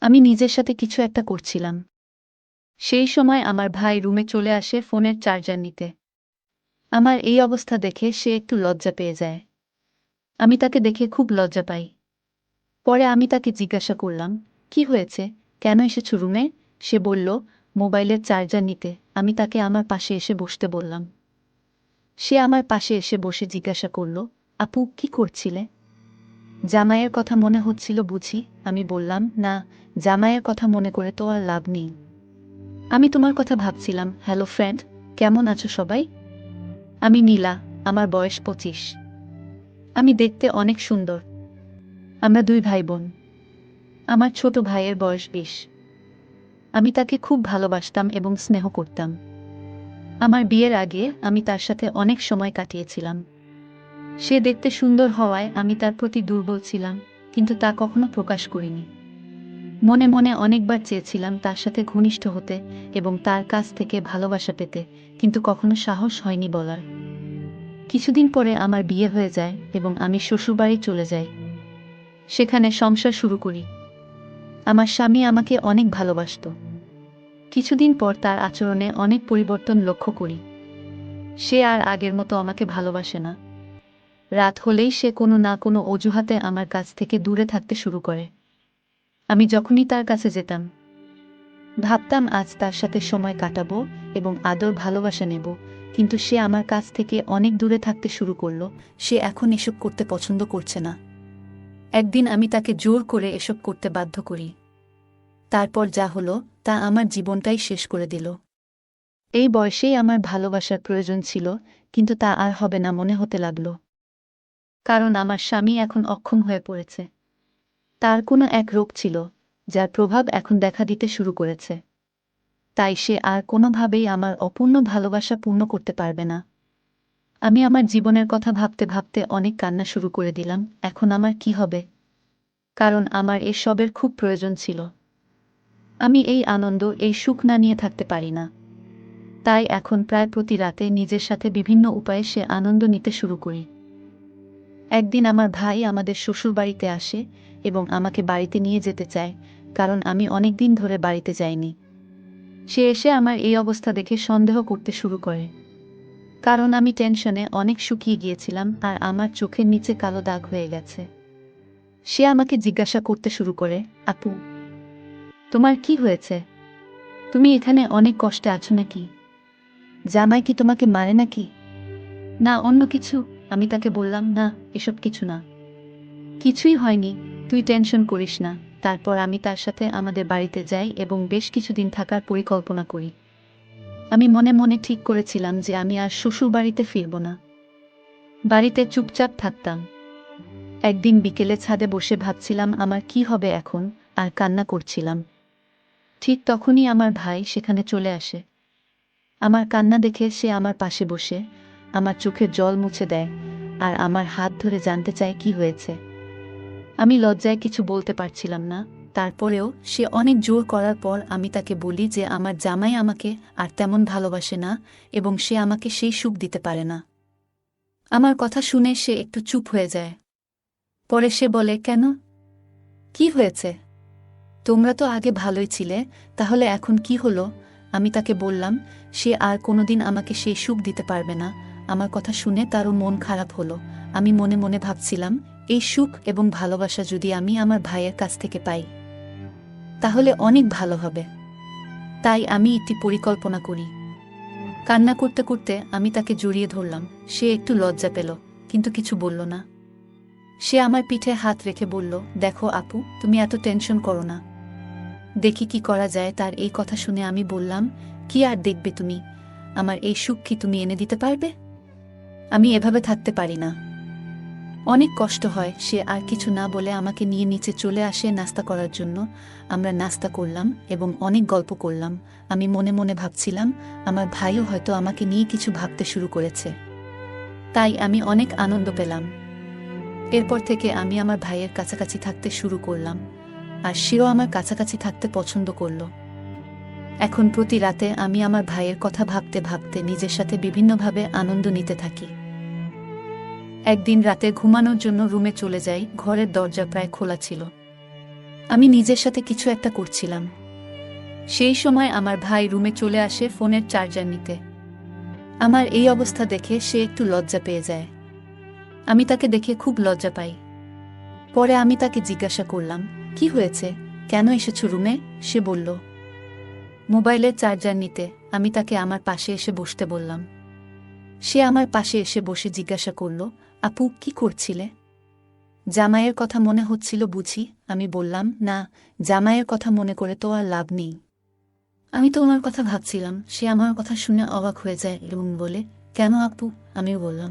আমি নিজের সাথে কিছু একটা করছিলাম। সেই সময় আমার ভাই রুমে চলে আসে ফোনের চার্জার নিতে। আমার এই অবস্থা দেখে সে একটু লজ্জা পেয়ে যায়। আমি তাকে দেখে খুব লজ্জা পাই। পরে আমি তাকে জিজ্ঞাসা করলাম, কি হয়েছে, কেন এসেছো রুমে? সে বলল, মোবাইলের চার্জার নিতে। আমি তাকে আমার পাশে এসে বসতে বললাম। সে আমার পাশে এসে বসে জিজ্ঞাসা করল, আপু কি করছিলে? জামাইয়ের কথা মনে হচ্ছিল বুঝি? আমি বললাম, না, জামাইয়ের কথা মনে করে তো আর লাভ নেই। আমি তোমার কথা ভাবছিলাম। হ্যালো ফ্রেন্ড, কেমন আছো সবাই? আমি নীলা, আমার বয়স 25। আমি দেখতে অনেক সুন্দর। আমরা দুই ভাই বোন। আমার ছোট ভাইয়ের বয়স 20। আমি তাকে খুব ভালোবাসতাম এবং স্নেহ করতাম। আমার বিয়ের আগে আমি তার সাথে অনেক সময় কাটিয়েছিলাম। সে দেখতে সুন্দর হওয়ায় আমি তার প্রতি দুর্বল ছিলাম, কিন্তু তা কখনো প্রকাশ করিনি। মনে মনে অনেকবার চেয়েছিলাম তার সাথে ঘনিষ্ঠ হতে এবং তার কাছ থেকে ভালোবাসা পেতে, কিন্তু কখনো সাহস হয়নি বলার। কিছুদিন পরে আমার বিয়ে হয়ে যায় এবং আমি শ্বশুরবাড়ি চলে যাই। সেখানে সংসার শুরু করি। আমার স্বামী আমাকে অনেক ভালোবাসত। কিছুদিন পর তার আচরণে অনেক পরিবর্তন লক্ষ্য করি। সে আর আগের মতো আমাকে ভালোবাসে না। রাত হলেই সে কোনো না কোনো অজুহাতে আমার কাছ থেকে দূরে থাকতে শুরু করে। আমি যখনই তার কাছে যেতাম, ভাবতাম আজ তার সাথে সময় কাটাবো এবং আদর ভালোবাসা নেব, কিন্তু সে আমার কাছ থেকে অনেক দূরে থাকতে শুরু করলো। সে এখন এসব করতে পছন্দ করছে না। একদিন আমি তাকে জোর করে এসব করতে বাধ্য করি। তারপর যা হলো তা আমার জীবনটাই শেষ করে দিল। এই বয়সেই আমার ভালোবাসার প্রয়োজন ছিল, কিন্তু তা আর হবে না মনে হতে লাগলো। কারণ আমার স্বামী এখন অক্ষম হয়ে পড়েছে। তার কোনো এক রোগ ছিল, যার প্রভাব এখন দেখা দিতে শুরু করেছে। তাই সে আর কোনোভাবেই আমার অপূর্ণ ভালোবাসা পূর্ণ করতে পারবে না। আমি আমার জীবনের কথা ভাবতে ভাবতে অনেক কান্না শুরু করে দিলাম। এখন আমার কি হবে? কারণ আমার এসবের খুব প্রয়োজন ছিল। আমি এই আনন্দ, এই সুখ না নিয়ে থাকতে পারি না। তাই এখন প্রায় প্রতি রাতে নিজের সাথে বিভিন্ন উপায়ে সে আনন্দ নিতে শুরু করি। একদিন আমার ভাই আমাদের শ্বশুরবাড়িতে আসে এবং আমাকে বাড়িতে নিয়ে যেতে চায়, কারণ আমি অনেক দিন ধরে বাড়িতে যাইনি। সে এসে আমার এই অবস্থা দেখে সন্দেহ করতে শুরু করে। কারণ আমি টেনশনে অনেক শুকিয়ে গিয়েছিলাম আর আমার চোখের নিচে কালো দাগ হয়ে গেছে। সে আমাকে জিজ্ঞাসা করতে শুরু করে, আপু, তোমার কি হয়েছে? তুমি এখানে অনেক কষ্টে আছো নাকি? জামাই কি তোমাকে মারে নাকি? না অন্য কিছু? আমি তাকে বললাম, না, এসব কিছু না। কিছুই হয়নি, তুই টেনশন করিস না। তারপর আমি তার সাথে আমাদের বাড়িতে যাই এবং বেশ কিছুদিন থাকার পরিকল্পনা করি। আমি মনে মনে ঠিক করেছিলাম যে আমি আর শ্বশুর বাড়িতে ফিরব না। বাড়িতে চুপচাপ থাকতাম। একদিন বিকেলে ছাদে বসে ভাবছিলাম আমার কি হবে এখন, আর কান্না করছিলাম। ঠিক তখনই আমার ভাই সেখানে চলে আসে। আমার কান্না দেখে সে আমার পাশে বসে আমার চোখের জল মুছে দেয় আর আমার হাত ধরে জানতে চায় কি হয়েছে। আমি লজ্জায় কিছু বলতে পারছিলাম না। তারপরেও সে অনেক জোর করার পর আমি তাকে বলি যে আমার জামাই আমাকে আর তেমন ভালোবাসে না এবং সে আমাকে সেই সুখ দিতে পারে না। আমার কথা শুনে সে একটু চুপ হয়ে যায়। পরে সে বলে, কেন, কি হয়েছে? তোমরা তো আগে ভালোই ছিলে, তাহলে এখন কি হলো? আমি তাকে বললাম, সে আর কোনোদিন আমাকে সেই সুখ দিতে পারবে না। আমার কথা শুনে তারও মন খারাপ হলো। আমি মনে মনে ভাবছিলাম, এই সুখ এবং ভালোবাসা যদি আমি আমার ভাইয়ের কাছ থেকে পাই, তাহলে অনেক ভালো হবে। তাই আমি একটি পরিকল্পনা করি। কান্না করতে করতে আমি তাকে জড়িয়ে ধরলাম। সে একটু লজ্জা পেল, কিন্তু কিছু বলল না। সে আমার পিঠে হাত রেখে বলল, দেখো আপু, তুমি এত টেনশন করো না, দেখি কি করা যায়। তার এই কথা শুনে আমি বললাম, কি আর দেখবে তুমি? আমার এই সুখ কি তুমি এনে দিতে পারবে? আমি এভাবে থাকতে পারি না, অনেক কষ্ট হয়। সে আর কিছু না বলে আমাকে নিয়ে নিচে চলে আসে নাস্তা করার জন্য। আমরা নাস্তা করলাম এবং অনেক গল্প করলাম। আমি মনে মনে ভাবছিলাম, আমার ভাইও হয়তো আমাকে নিয়ে কিছু ভাবতে শুরু করেছে। তাই আমি অনেক আনন্দ পেলাম। এরপর থেকে আমি আমার ভাইয়ের কাছাকাছি থাকতে শুরু করলাম, আর সেও আমার কাছাকাছি থাকতে পছন্দ করল। এখন প্রতি রাতে আমি আমার ভাইয়ের কথা ভাবতে ভাবতে নিজের সাথে বিভিন্নভাবে আনন্দ নিতে থাকি। একদিন রাতে ঘুমানোর জন্য রুমে চলে যাই, ঘরের দরজা প্রায় খোলা ছিল। আমি নিজের সাথে কিছু একটা করছিলাম। সেই সময় আমার ভাই রুমে চলে আসে ফোনের চার্জার নিতে। আমার এই অবস্থা দেখে সে একটু লজ্জা পেয়ে যায়। আমি তাকে দেখে খুব লজ্জা পাই। পরে আমি তাকে জিজ্ঞাসা করলাম, কি হয়েছে, কেন এসেছো রুমে? সে বলল, মোবাইলের চার্জার নিতে। আমি তাকে আমার পাশে এসে বসতে বললাম। সে আমার পাশে এসে বসে জিজ্ঞাসা করল, আপু কি করছিলে? জামাইয়ের কথা মনে হচ্ছিল বুঝি? আমি বললাম, না, জামাইয়ের কথা মনে করে তো আর লাভ নেই। আমি তো ওনার কথা ভাবছিলাম। সে আমার কথা শুনে অবাক হয়ে যায় এবং বলে, কেন আপু? আমিও বললাম,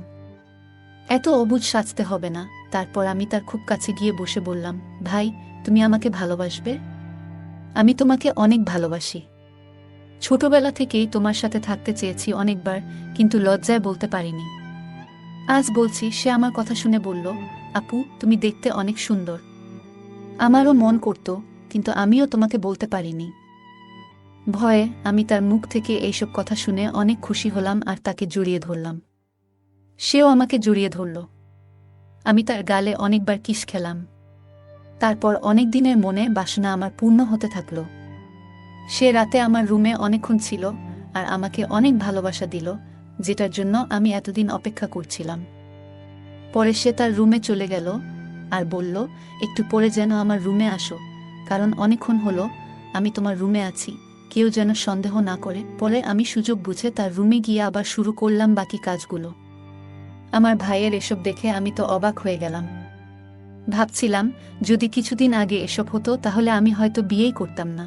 এত অবুঝ সাজতে হবে না। তারপর আমি তার খুব কাছে গিয়ে বসে বললাম, ভাই, তুমি আমাকে ভালোবাসবে? আমি তোমাকে অনেক ভালোবাসি। ছোটবেলা থেকেই তোমার সাথে থাকতে চেয়েছি অনেকবার, কিন্তু লজ্জায় বলতে পারিনি। আজ বলছি। সে আমার কথা শুনে বলল, আপু, তুমি দেখতে অনেক সুন্দর। আমারও মন করত, কিন্তু আমিও তোমাকে বলতে পারিনি। ভয়ে আমি তার মুখ থেকে এইসব কথা শুনে অনেক খুশি হলাম আর তাকে জড়িয়ে ধরলাম। সেও আমাকে জড়িয়ে ধরল। আমি তার গালে অনেকবার কিস খেলাম। তারপর অনেক দিনের মনে বাসনা আমার পূর্ণ হতে থাকল। সে রাতে আমার রুমে অনেকক্ষণ ছিল আর আমাকে অনেক ভালোবাসা দিল, যেটার জন্য আমি এতদিন অপেক্ষা করছিলাম। পরে সে তার রুমে চলে গেল আর বলল, একটু পরে যেন আমার রুমে আসো, কারণ অনেকক্ষণ হলো আমি তোমার রুমে আছি, কেউ যেন সন্দেহ না করে। পরে আমি সুযোগ বুঝে তার রুমে গিয়ে আবার শুরু করলাম বাকি কাজগুলো। আমার ভাইয়ের এসব দেখে আমি তো অবাক হয়ে গেলাম। ভাবছিলাম, যদি কিছুদিন আগে এসব হতো তাহলে আমি হয়তো বিয়েই করতাম না।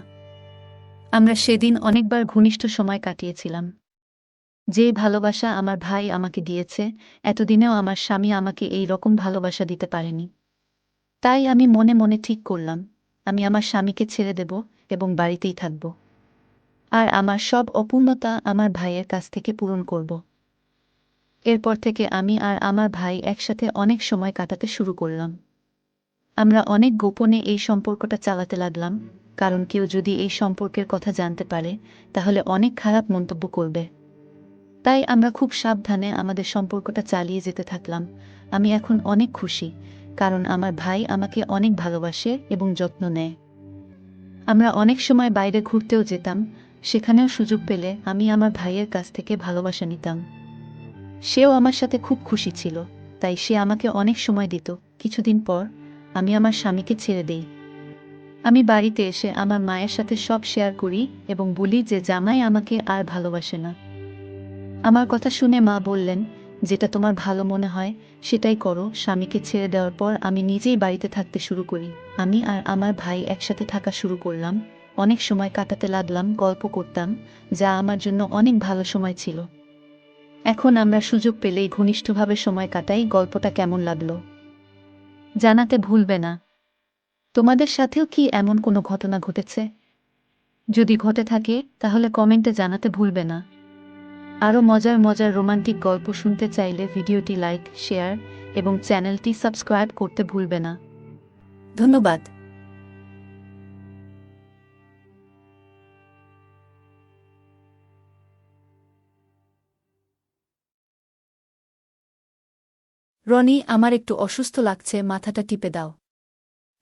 আমরা সেদিন অনেকবার ঘনিষ্ঠ সময় কাটিয়েছিলাম। যে ভালোবাসা আমার ভাই আমাকে দিয়েছে, এতদিনেও আমার স্বামী আমাকে এই রকম ভালোবাসা দিতে পারেনি। তাই আমি মনে মনে ঠিক করলাম, আমি আমার স্বামীকে ছেড়ে দেব এবং বাড়িতেই থাকব। আর আমার সব অপূর্ণতা আমার ভাইয়ের কাছ থেকে পূরণ করব। এরপর থেকে আমি আর আমার ভাই একসাথে অনেক সময় কাটাতে শুরু করলাম। আমরা অনেক গোপনে এই সম্পর্কটা চালাতে লাগলাম, কারণ কেউ যদি এই সম্পর্কের কথা জানতে পারে তাহলে অনেক খারাপ মন্তব্য করবে। তাই আমরা খুব সাবধানে আমাদের সম্পর্কটা চালিয়ে যেতে থাকলাম। আমি এখন অনেক খুশি, কারণ আমার ভাই আমাকে অনেক ভালোবাসে এবং যত্ন নেয়। আমরা অনেক সময় বাইরে ঘুরতেও যেতাম, সেখানেও সুযোগ পেলে আমি আমার ভাইয়ের কাছ থেকে ভালোবাসা নিতাম। সেও আমার সাথে খুব খুশি ছিল, তাই সে আমাকে অনেক সময় দিত। কিছুদিন পর আমি আমার স্বামীকে ছেড়ে দেই। আমি বাড়িতে এসে আমার মায়ের সাথে সব শেয়ার করি এবং বলি যে জামাই আমাকে আর ভালোবাসে না। আমার কথা শুনে মা বললেন, যেটা তোমার ভালো মনে হয় সেটাই করো। স্বামীকে ছেড়ে দেওয়ার পর আমি নিজেই বাড়িতে থাকতে শুরু করি। আমি আর আমার ভাই একসাথে থাকা শুরু করলাম। অনেক সময় কাটাতে লাগলাম, গল্প করতাম, যা আমার জন্য অনেক ভালো সময় ছিল। এখন আমরা সুযোগ পেলেই ঘনিষ্ঠভাবে সময় কাটাই। গল্পটা কেমন লাগলো জানাতে ভুলবে না। তোমাদের সাথেও কি এমন কোনো ঘটনা ঘটেছে? যদি ঘটে থাকে তাহলে কমেন্টে জানাতে ভুলবে না। আরও মজার মজার রোমান্টিক গল্প শুনতে চাইলে ভিডিওটি লাইক, শেয়ার এবং চ্যানেলটি সাবস্ক্রাইব করতে ভুলবে না। ধন্যবাদ। রনি, আমার একটু অসুস্থ লাগছে, মাথাটা টিপে দাও।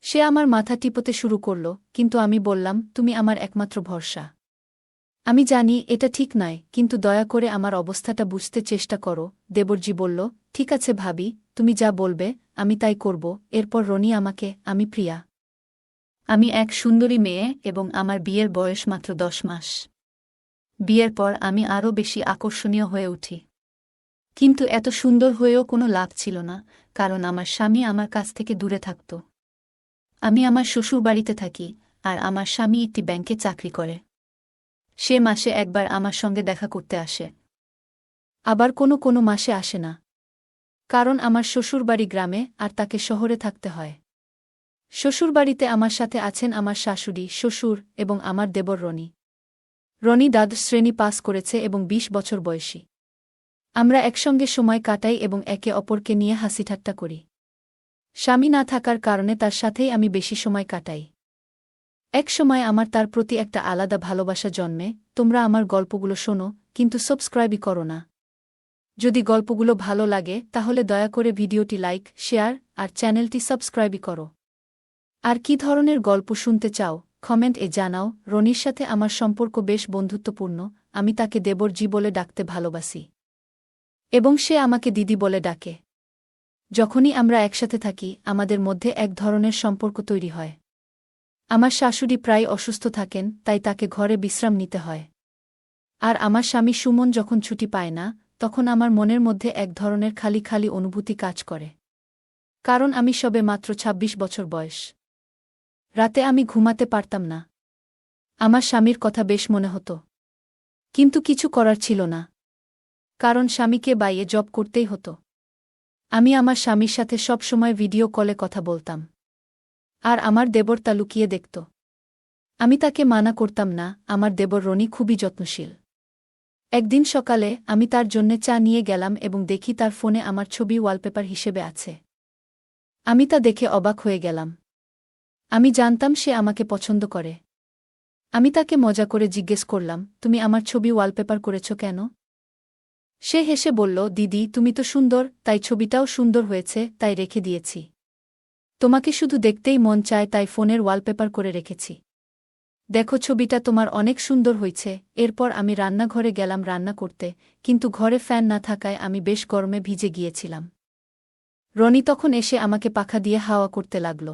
সে আমার মাথা টিপতে শুরু করল, কিন্তু আমি বললাম, তুমি আমার একমাত্র ভরসা। আমি জানি এটা ঠিক নয়, কিন্তু দয়া করে আমার অবস্থাটা বুঝতে চেষ্টা করো। দেবরজি বলল, ঠিক আছে ভাবি, তুমি যা বলবে আমি তাই করব। এরপর রনি আমাকে, আমি প্রিয়া। আমি এক সুন্দরী মেয়ে এবং আমার বিয়ের বয়স মাত্র 10 মাস। বিয়ের পর আমি আরও বেশি আকর্ষণীয় হয়ে উঠি। কিন্তু এত সুন্দর হয়েও কোনো লাভ ছিল না, কারণ আমার স্বামী আমার কাছ থেকে দূরে থাকত। আমি আমার শ্বশুর বাড়িতে থাকি আর আমার স্বামী একটি ব্যাংকে চাকরি করে। সে মাসে একবার আমার সঙ্গে দেখা করতে আসে। আবার কোনো কোনো মাসে আসে না, কারণ আমার শ্বশুরবাড়ি গ্রামে আর তাকে শহরে থাকতে হয়। শ্বশুরবাড়িতে আমার সাথে আছেন আমার শাশুড়ি, শ্বশুর এবং আমার দেবর রনি। রনি দ্বাদশ শ্রেণী পাস করেছে এবং 20 বছর বয়সী। আমরা একসঙ্গে সময় কাটাই এবং একে অপরকে নিয়ে হাসিঠাট্টা করি। স্বামী না থাকার কারণে তার সাথেই আমি বেশি সময় কাটাই। এক সময় আমার তার প্রতি একটা আলাদা ভালোবাসা জন্মে। তোমরা আমার গল্পগুলো শোনো, কিন্তু সাবস্ক্রাইবই করো না। যদি গল্পগুলো ভালো লাগে তাহলে দয়া করে ভিডিওটি লাইক, শেয়ার আর চ্যানেলটি সাবস্ক্রাইবই করো। আর কী ধরনের গল্প শুনতে চাও কমেন্ট এ জানাও। রনির সাথে আমার সম্পর্ক বেশ বন্ধুত্বপূর্ণ, আমি তাকে দেবরজি বলে ডাকতে ভালোবাসি এবং সে আমাকে দিদি বলে ডাকে। যখনই আমরা একসাথে থাকি আমাদের মধ্যে এক ধরনের সম্পর্ক তৈরি হয়। আমার শাশুড়ি প্রায় অসুস্থ থাকেন, তাই তাকে ঘরে বিশ্রাম নিতে হয়। আর আমার স্বামী সুমন যখন ছুটি পায় না, তখন আমার মনের মধ্যে এক ধরনের খালি খালি অনুভূতি কাজ করে। কারণ আমি সবে মাত্র ২৬ বছর বয়স। রাতে আমি ঘুমাতে পারতাম না। আমার স্বামীর কথা বেশ মনে হতো, কিন্তু কিছু করার ছিল না, কারণ স্বামীকে বাইরে জব করতেই হতো। আমি আমার স্বামীর সাথে সব সময় ভিডিও কলে কথা বলতাম, আর আমার দেবর তা লুকিয়ে দেখত। আমি তাকে মানা করতাম না, আমার দেবর রনি খুবই যত্নশীল। একদিন সকালে আমি তার জন্যে চা নিয়ে গেলাম এবং দেখি তার ফোনে আমার ছবি ওয়ালপেপার হিসেবে আছে। আমি তা দেখে অবাক হয়ে গেলাম। আমি জানতাম সে আমাকে পছন্দ করে। আমি তাকে মজা করে জিজ্ঞেস করলাম, তুমি আমার ছবি ওয়ালপেপার করেছ কেন? সে হেসে বলল, দিদি তুমি তো সুন্দর, তাই ছবিটাও সুন্দর হয়েছে, তাই রেখে দিয়েছি। তোমাকে শুধু দেখতেই মন চায়, তাই ফোনের ওয়ালপেপার করে রেখেছি। দেখো ছবিটা তোমার অনেক সুন্দর হয়েছে। এরপর আমি রান্নাঘরে গেলাম রান্না করতে, কিন্তু ঘরে ফ্যান না থাকায় আমি বেশ গরমে ভিজে গিয়েছিলাম। রনি তখন এসে আমাকে পাখা দিয়ে হাওয়া করতে লাগল।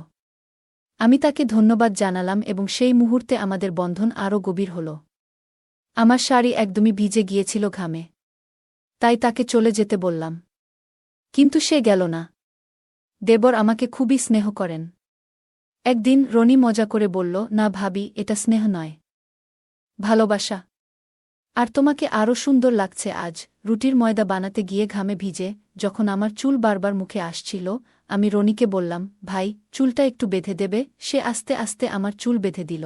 আমি তাকে ধন্যবাদ জানালাম এবং সেই মুহূর্তে আমাদের বন্ধন আরও গভীর হল। আমার শাড়ি একদমই ভিজে গিয়েছিল ঘামে, তাই তাকে চলে যেতে বললাম, কিন্তু সে গেল না। দেবর আমাকে খুবই স্নেহ করেন। একদিন রনি মজা করে বলল, না ভাবি, এটা স্নেহ নয়, ভালোবাসা। আর তোমাকে আরও সুন্দর লাগছে আজ। রুটির ময়দা বানাতে গিয়ে ঘামে ভিজে যখন আমার চুল বারবার মুখে আসছিল, আমি রনিকে বললাম, ভাই চুলটা একটু বেঁধে দেবে? সে আস্তে আস্তে আমার চুল বেঁধে দিল।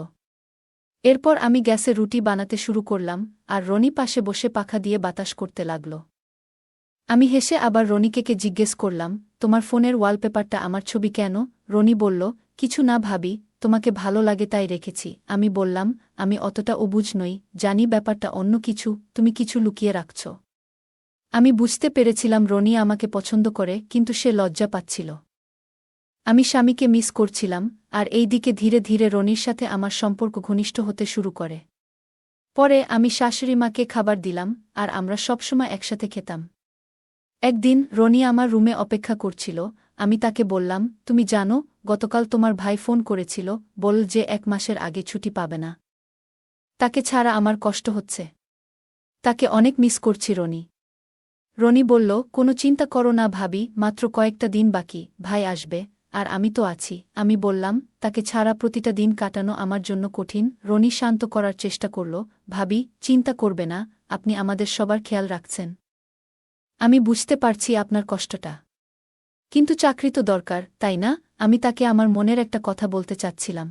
এরপর আমি গ্যাসে রুটি বানাতে শুরু করলাম, আর রনি পাশে বসে পাখা দিয়ে বাতাস করতে লাগল। আমি হেসে আবার রনিকে জিজ্ঞেস করলাম, তোমার ফোনের ওয়ালপেপারটা আমার ছবি কেন? রনি বলল, কিছু না ভাবি, তোমাকে ভালো লাগে তাই রেখেছি। আমি বললাম, আমি অতটা অবুঝ নই, জানি ব্যাপারটা অন্য কিছু, তুমি কিছু লুকিয়ে রাখছ। আমি বুঝতে পেরেছিলাম রনি আমাকে পছন্দ করে, কিন্তু সে লজ্জা পাচ্ছিল। আমি স্বামীকে মিস করছিলাম, আর এই দিকে ধীরে ধীরে রনির সাথে আমার সম্পর্ক ঘনিষ্ঠ হতে শুরু করে। পরে আমি শাশুড়িমাকে খাবার দিলাম, আর আমরা সবসময় একসাথে খেতাম। একদিন রনি আমার রুমে অপেক্ষা করছিল। আমি তাকে বললাম, তুমি জানো, গতকাল তোমার ভাই ফোন করেছিল, বল যে ১ মাসের আগে ছুটি পাবে না। তাকে ছাড়া আমার কষ্ট হচ্ছে। তাকে অনেক মিস করছি রনি। রনি বলল, কোনো চিন্তা করো না ভাবি, মাত্র কয়েকটা দিন বাকি, ভাই আসবে, আর আমি তো আছি। আমি বললাম, তাকে ছাড়া প্রতিটা দিন কাটানো আমার জন্য কঠিন। রনি শান্ত করার চেষ্টা করল, ভাবি চিন্তা করবে না, আপনি আমাদের সবার খেয়াল রাখছেন। আমি বুঝতে পারছি আপনার কষ্টটা, কিন্তু চাকরি তো দরকার, তাই না? আমি তাকে আমার মনের একটা কথা বলতে চাচ্ছিলাম।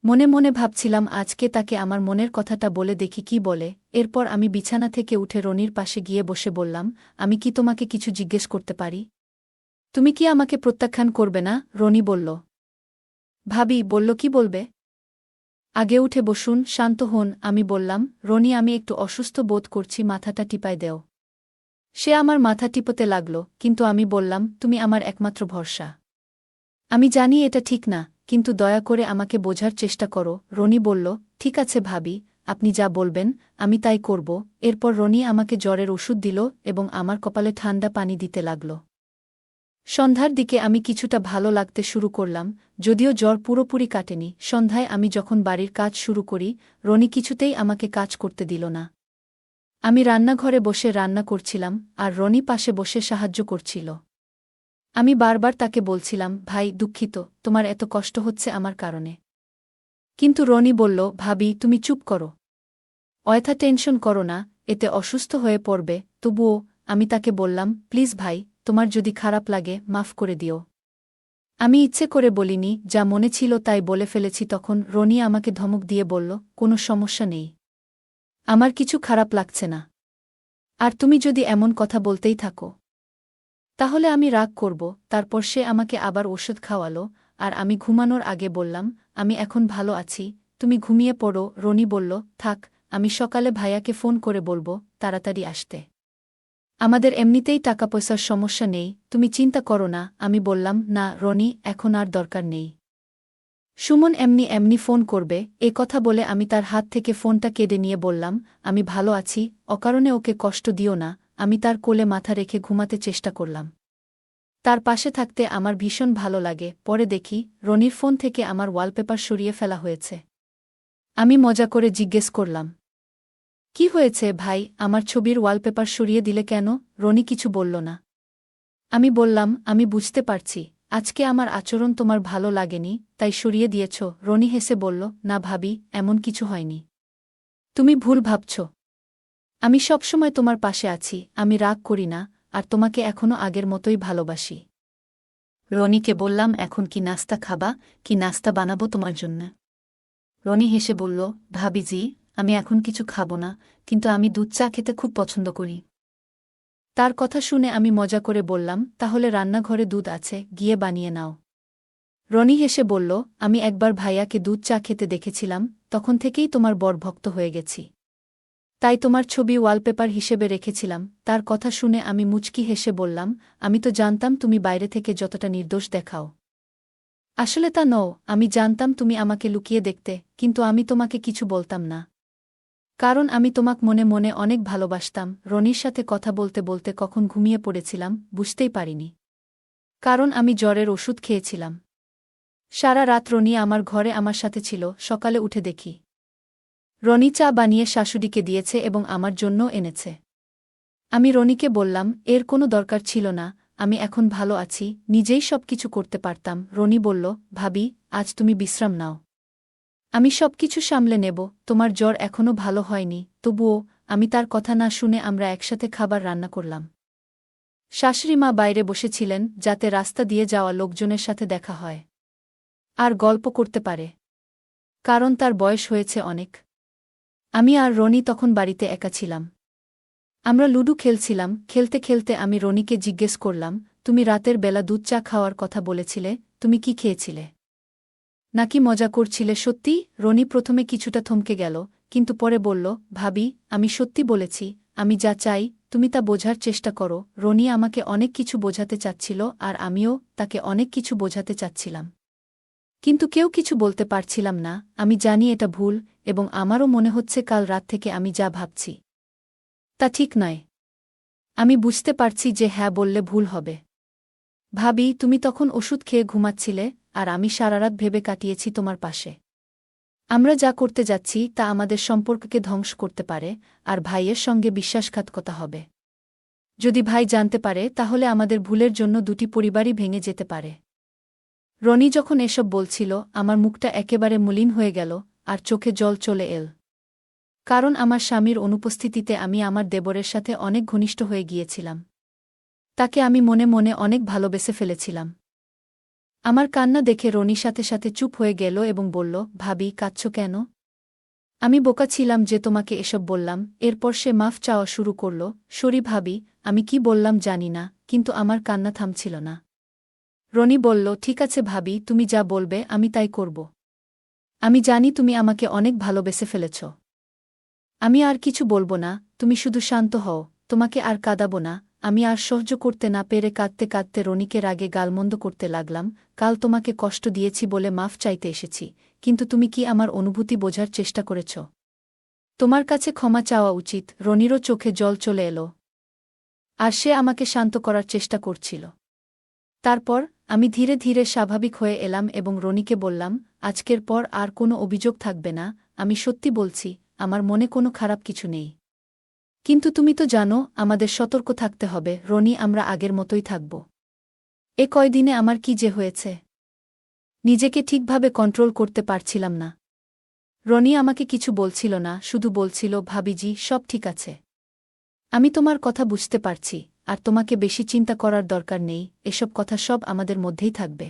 মনে মনে ভাবছিলাম আজকে তাকে আমার মনের কথাটা বলে দেখি কি বলে। এরপর আমি বিছানা থেকে উঠে রনির পাশে গিয়ে বসে বললাম, আমি কি তোমাকে কিছু জিজ্ঞেস করতে পারি? তুমি কি আমাকে প্রত্যাখ্যান করবে না? রনি বলল। ভাবি বলল, কি বলবে? আগে উঠে বসুন, শান্ত হন। আমি বললাম, রনি আমি একটু অসুস্থ বোধ করছি, মাথাটা টিপায় দেও। সে আমার মাথা টিপতে লাগল, কিন্তু আমি বললাম, তুমি আমার একমাত্র ভরসা। আমি জানি এটা ঠিক না, কিন্তু দয়া করে আমাকে বোঝার চেষ্টা করো। রনি বলল, ঠিক আছে ভাবি, আপনি যা বলবেন আমি তাই করব। এরপর রনি আমাকে জ্বরের ওষুধ দিল এবং আমার কপালে ঠান্ডা পানি দিতে লাগল। সন্ধ্যার দিকে আমি কিছুটা ভালো লাগতে শুরু করলাম, যদিও জ্বর পুরোপুরি কাটেনি। সন্ধ্যায় আমি যখন বাড়ির কাজ শুরু করি, রনি কিছুতেই আমাকে কাজ করতে দিল না। আমি রান্নাঘরে বসে রান্না করছিলাম, আর রনি পাশে বসে সাহায্য করছিল। আমি বারবার তাকে বলছিলাম, ভাই দুঃখিত, তোমার এত কষ্ট হচ্ছে আমার কারণে। কিন্তু রনি বলল, ভাবি তুমি চুপ করো, অযথা টেনশন করো না, এতে অসুস্থ হয়ে পড়বে। তবুও আমি তাকে বললাম, প্লিজ ভাই, তোমার যদি খারাপ লাগে মাফ করে দিও। আমি ইচ্ছে করে বলিনি, যা মনে ছিল তাই বলে ফেলেছি। তখন রনি আমাকে ধমক দিয়ে বলল, কোনো সমস্যা নেই, আমার কিছু খারাপ লাগছে না। আর তুমি যদি এমন কথা বলতেই থাকো, তাহলে আমি রাগ করব। তারপর সে আমাকে আবার ওষুধ খাওয়ালো, আর আমি ঘুমানোর আগে বললাম, আমি এখন ভালো আছি, তুমি ঘুমিয়ে পড়ো। রনি বলল, থাক, আমি সকালে ভাইয়াকে ফোন করে বলবো তাড়াতাড়ি আসতে। আমাদের এমনিতেই টাকা পয়সার সমস্যা নেই, তুমি চিন্তা করো না। আমি বললাম, না রনি, এখন আর দরকার নেই। সুমন এমনি এমনি ফোন করবে এ কথা বলে আমি তার হাত থেকে ফোনটা কেড়ে নিয়ে বললাম, আমি ভালো আছি, অকারণে ওকে কষ্ট দিও না। আমি তার কোলে মাথা রেখে ঘুমাতে চেষ্টা করলাম। তার পাশে থাকতে আমার ভীষণ ভালো লাগে। পরে দেখি রনির ফোন থেকে আমার ওয়ালপেপার সরিয়ে ফেলা হয়েছে। আমি মজা করে জিজ্ঞেস করলাম, কি হয়েছে ভাই, আমার ছবির ওয়ালপেপার সরিয়ে দিলে কেন? রনি কিছু বলল না। আমি বললাম, আমি বুঝতে পারছি আজকে আমার আচরণ তোমার ভালো লাগেনি, তাই সরিয়ে দিয়েছ। রনি হেসে বলল, না ভাবি, এমন কিছু হয়নি। তুমি ভুল ভাবছ। আমি সবসময় তোমার পাশে আছি, আমি রাগ করি না, আর তোমাকে এখনও আগের মতোই ভালোবাসি। রনিকে বললাম, এখন কি নাস্তা খাবা? কি নাস্তা বানাবো তোমার জন্য? রনি হেসে বলল, ভাবিজি, আমি এখন কিছু খাবো না, কিন্তু আমি দুধ চা খেতে খুব পছন্দ করি। তার কথা শুনে আমি মজা করে বললাম, তাহলে রান্নাঘরে দুধ আছে, গিয়ে বানিয়ে নাও। রনি হেসে বলল, আমি একবার ভাইয়াকে দুধ চা খেতে দেখেছিলাম, তখন থেকেই তোমার বড় ভক্ত হয়ে গেছি। তাই তোমার ছবি ওয়ালপেপার হিসেবে রেখেছিলাম। তার কথা শুনে আমি মুচকি হেসে বললাম, আমি তো জানতাম তুমি বাইরে থেকে যতটা নির্দোষ দেখাও, আসলে তা নও। আমি জানতাম তুমি আমাকে লুকিয়ে দেখতে, কিন্তু আমি তোমাকে কিছু বলতাম না, কারণ আমি তোমাক মনে মনে অনেক ভালোবাসতাম। রনির সাথে কথা বলতে বলতে কখন ঘুমিয়ে পড়েছিলাম বুঝতেই পারিনি, কারণ আমি জ্বরের ওষুধ খেয়েছিলাম। সারা রাত রনি আমার ঘরে আমার সাথে ছিল। সকালে উঠে দেখি রনি চা বানিয়ে শাশুড়িকে দিয়েছে এবং আমার জন্যও এনেছে। আমি রনিকে বললাম, এর কোনো দরকার ছিল না, আমি এখন ভালো আছি, নিজেই সব কিছু করতে পারতাম। রনি বলল, ভাবি, আজ তুমি বিশ্রাম নাও, আমি সব কিছু সামলে নেব। তোমার জ্বর এখনও ভালো হয়নি। তবুও আমি তার কথা না শুনে আমরা একসাথে খাবার রান্না করলাম। শাশুড়িমা বাইরে বসেছিলেন, যাতে রাস্তা দিয়ে যাওয়া লোকজনের সাথে দেখা হয় আর গল্প করতে পারে, কারণ তার বয়স হয়েছে অনেক। আমি আর রনি তখন বাড়িতে একা ছিলাম। আমরা লুডু খেলছিলাম। খেলতে খেলতে আমি রনিকে জিজ্ঞেস করলাম, তুমি রাতের বেলা দুধ চা খাওয়ার কথা বলেছিলে, তুমি কি খেয়েছিলে? নাকি মজা করছিলে? সত্যি? রনি প্রথমে কিছুটা থমকে গেল, কিন্তু পরে বলল, ভাবি, আমি সত্যি বলেছি, আমি যা চাই তুমি তা বোঝার চেষ্টা করো। রনি আমাকে অনেক কিছু বোঝাতে চাচ্ছিল আর আমিও তাকে অনেক কিছু বোঝাতে চাচ্ছিলাম, কিন্তু কেউ কিছু বলতে পারছিলাম না। আমি জানি এটা ভুল, এবং আমারও মনে হচ্ছে কাল রাত থেকে আমি যা ভাবছি তা ঠিক নয়। আমি বুঝতে পারছি যে হ্যাঁ বললে ভুল হবে। ভাবি, তুমি তখন ওষুধ খেয়ে ঘুমাচ্ছিলে, আর আমি সারারাত ভেবে কাটিয়েছি তোমার পাশে। আমরা যা করতে যাচ্ছি তা আমাদের সম্পর্ককে ধ্বংস করতে পারে, আর ভাইয়ের সঙ্গে বিশ্বাসঘাতকতা হবে। যদি ভাই জানতে পারে, তাহলে আমাদের ভুলের জন্য দুটি পরিবারই ভেঙে যেতে পারে। রনি যখন এসব বলছিল, আমার মুখটা একেবারে মলিন হয়ে গেল, আর চোখে জল চলে এল, কারণ আমার স্বামীর অনুপস্থিতিতে আমি আমার দেবরের সাথে অনেক ঘনিষ্ঠ হয়ে গিয়েছিলাম। তাকে আমি মনে মনে অনেক ভালোবেসে ফেলেছিলাম। আমার কান্না দেখে রনি সাথে সাথে চুপ হয়ে গেল এবং বলল, ভাবি, কাঁদছ কেন? আমি বোকা ছিলাম যে তোমাকে এসব বললাম। এরপর সে মাফ চাওয়া শুরু করল। সরি ভাবি, আমি কি বললাম জানি না, কিন্তু আমার কান্না থামছিল না। রনি বলল, ঠিক আছে ভাবি, তুমি যা বলবে আমি তাই করব। আমি জানি তুমি আমাকে অনেক ভালোবেসে ফেলেছ। আমি আর কিছু বলবো না, তুমি শুধু শান্ত হও, তোমাকে আর কাঁদাবো না। আমি আর সহ্য করতে না পেরে কাঁদতে কাঁদতে রনিকে রাগে গালমন্দ করতে লাগলাম। কাল তোমাকে কষ্ট দিয়েছি বলে মাফ চাইতে এসেছি, কিন্তু তুমি কি আমার অনুভূতি বোঝার চেষ্টা করেছ? তোমার কাছে ক্ষমা চাওয়া উচিত। রনিরও চোখে জল চলে এলো, আর সে আমাকে শান্ত করার চেষ্টা করছিল। তারপর আমি ধীরে ধীরে স্বাভাবিক হয়ে এলাম এবং রনিকে বললাম, আজকের পর আর কোনো অভিযোগ থাকবে না। আমি সত্যি বলছি, আমার মনে কোনো খারাপ কিছু নেই। কিন্তু তুমি তো জানো, আমাদের সতর্ক থাকতে হবে। রনি, আমরা আগের মতোই থাকব। এ কয়দিনে আমার কি যে হয়েছে, নিজেকে ঠিকভাবে কন্ট্রোল করতে পারছিলাম না। রনি আমাকে কিছু বলছিল না, শুধু বলছিল, ভাবিজি, সব ঠিক আছে। আমি তোমার কথা বুঝতে পারছি, আর তোমাকে বেশি চিন্তা করার দরকার নেই, এসব কথা সব আমাদের মধ্যেই থাকবে।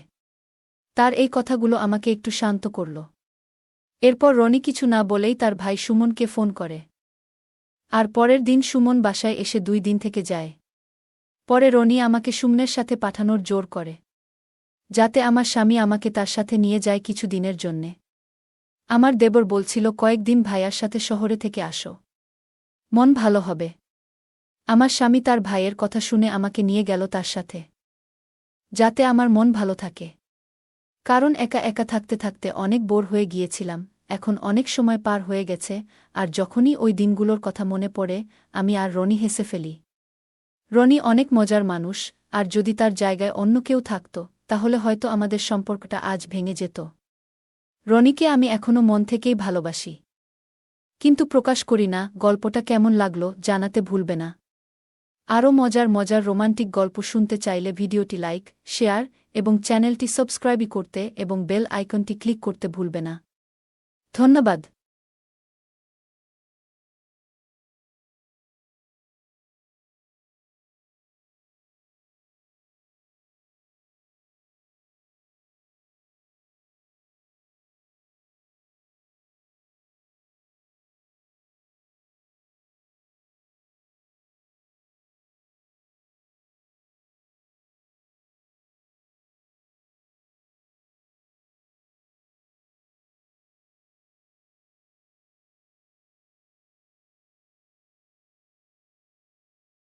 তার এই কথাগুলো আমাকে একটু শান্ত করল। এরপর রনি কিছু না বলেই তার ভাই সুমনকে ফোন করে, আর পরের দিন সুমন বাসায় এসে 2 দিন থেকে যায়। পরে রনি আমাকে সুমনের সাথে পাঠানোর জোর করে, যাতে আমার স্বামী আমাকে তার সাথে নিয়ে যায় কিছু দিনের জন্যে। আমার দেবর বলছিল, কয়েকদিন ভাইয়ার সাথে শহরে থেকে আসো, মন ভালো হবে। আমার স্বামী তার ভাইয়ের কথা শুনে আমাকে নিয়ে গেল তার সাথে, যাতে আমার মন ভালো থাকে। কারণ একা একা থাকতে থাকতে অনেক বোর হয়ে গিয়েছিলাম। এখন অনেক সময় পার হয়ে গেছে, আর যখনই ওই দিনগুলোর কথা মনে পড়ে আমি আর রনি হেসে ফেলি। রনি অনেক মজার মানুষ, আর যদি তার জায়গায় অন্য কেউ থাকত তাহলে হয়তো আমাদের সম্পর্কটা আজ ভেঙে যেত। রনিকে আমি এখনও মন থেকেই ভালোবাসি, কিন্তু প্রকাশ করি না। গল্পটা কেমন লাগলো জানাতে ভুলবে না। আরও মজার মজার রোমান্টিক গল্প শুনতে চাইলে ভিডিওটি লাইক, শেয়ার এবং চ্যানেলটি সাবস্ক্রাইব করতে এবং বেল আইকনটি ক্লিক করতে ভুলবে না। ধন্যবাদ।